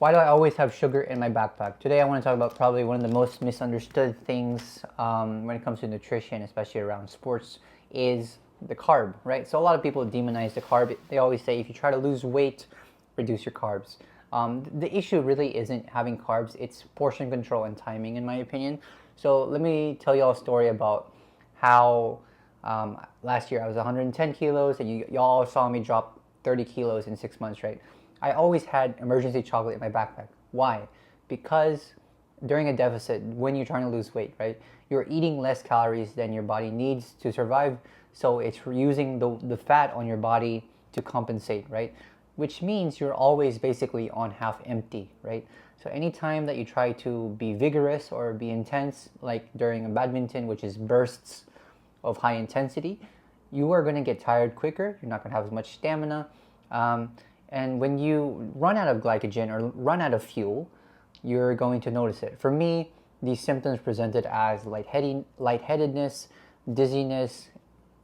Why do I always have sugar in my backpack? Today I want to talk about probably one of the most misunderstood things when it comes to nutrition, especially around sports, is the carb, right? So a lot of people demonize the carb. They always say if you try to lose weight, reduce your carbs. The issue really isn't having carbs, it's portion control and timing, in my opinion. So let me tell you all a story about how last year I was 110 kilos, and y'all saw me drop 30 kilos in 6 months, right? I always had emergency chocolate in my backpack. Why? Because during a deficit, when you're trying to lose weight, right, you're eating less calories than your body needs to survive. So it's using the fat on your body to compensate, right? Which means you're always basically on half empty, right? So anytime that you try to be vigorous or be intense, like during a badminton, which is bursts of high intensity, you are going to get tired quicker. You're not going to have as much stamina. And when you run out of glycogen or run out of fuel, you're going to notice it. For me, these symptoms presented as lightheadedness, dizziness,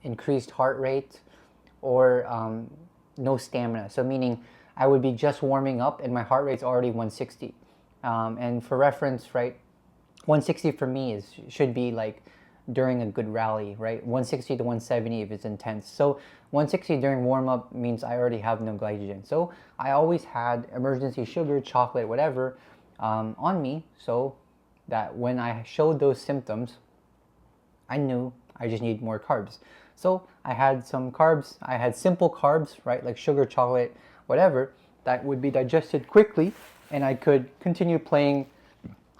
increased heart rate, or no stamina. So meaning I would be just warming up and my heart rate's already 160. And for reference, right, 160 for me should be like during a good rally, right? 160 to 170 if it's intense. So 160 during warm up means I already have no glycogen. So I always had emergency sugar, chocolate, whatever on me, so that when I showed those symptoms, I knew I just need more carbs. So I had some carbs. I had simple carbs, right, like sugar, chocolate, whatever, that would be digested quickly, and I could continue playing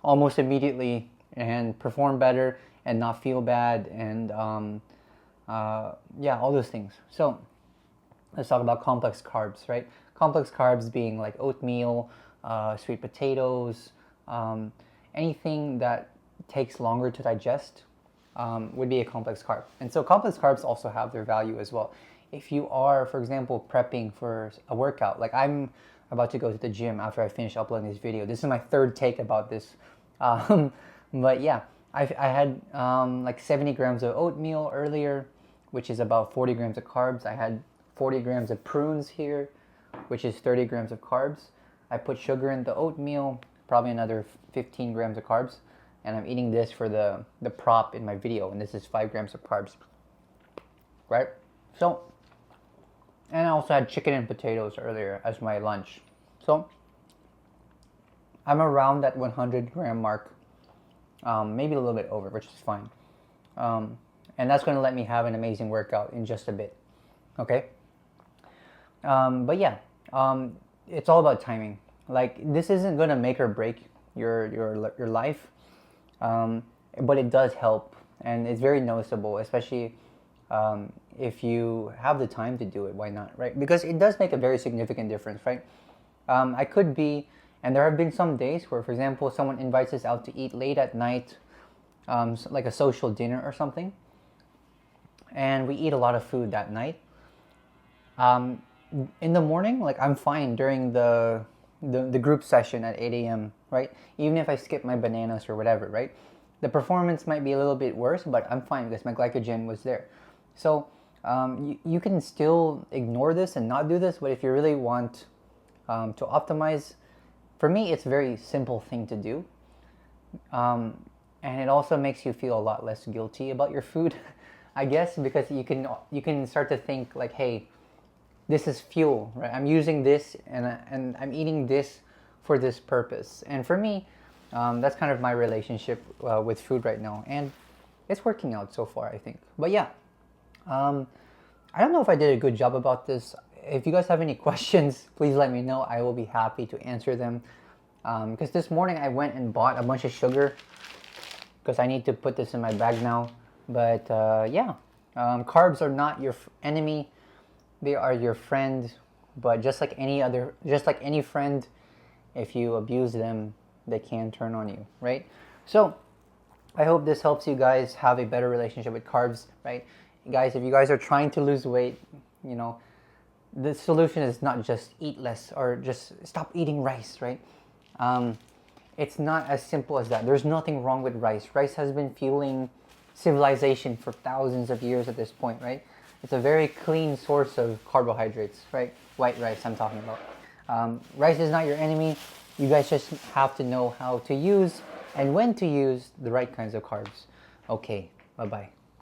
almost immediately and perform better and not feel bad, and yeah, all those things. So let's talk about complex carbs, right? Complex carbs being like oatmeal, sweet potatoes, anything that takes longer to digest would be a complex carb. And so complex carbs also have their value as well. If you are, for example, prepping for a workout, like I'm about to go to the gym after I finish uploading this video. This is my third take about this. But yeah, I had like 70 grams of oatmeal earlier, which is about 40 grams of carbs. I had 40 grams of prunes here, which is 30 grams of carbs. I put sugar in the oatmeal, probably another 15 grams of carbs. And I'm eating this for the prop in my video, and this is 5 grams of carbs, right? So, and I also had chicken and potatoes earlier as my lunch. So, I'm around that 100 gram mark, maybe a little bit over, which is fine. And that's going to let me have an amazing workout in just a bit, okay? But yeah, it's all about timing. Like, this isn't going to make or break your life, but it does help, and it's very noticeable, especially if you have the time to do it. Why not, right? Because it does make a very significant difference, right? I could be, and there have been some days where, for example, someone invites us out to eat late at night, like a social dinner or something, and we eat a lot of food that night. In the morning, like, I'm fine during the group session at 8 a.m., right? Even if I skip my bananas or whatever, right? The performance might be a little bit worse, but I'm fine because my glycogen was there. So you can still ignore this and not do this, but if you really want to optimize, for me, it's a very simple thing to do. And it also makes you feel a lot less guilty about your food, I guess, because you can start to think like, hey, this is fuel, right? I'm using this, and I'm eating this for this purpose. And for me, that's kind of my relationship with food right now, and it's working out so far, I think. But yeah, I don't know if I did a good job about this. If you guys have any questions, please let me know. I will be happy to answer them. Because this morning I went and bought a bunch of sugar because I need to put this in my bag now. But yeah, carbs are not your enemy. They are your friend. But just like any friend, if you abuse them, they can turn on you, right? So I hope this helps you guys have a better relationship with carbs, right? Guys, if you guys are trying to lose weight, you know, the solution is not just eat less or just stop eating rice, right? It's not as simple as that. There's nothing wrong with rice. Rice has been fueling civilization for thousands of years at this point, right? It's a very clean source of carbohydrates, right? White rice I'm talking about. Rice is not your enemy. You guys just have to know how to use and when to use the right kinds of carbs. Okay, bye-bye.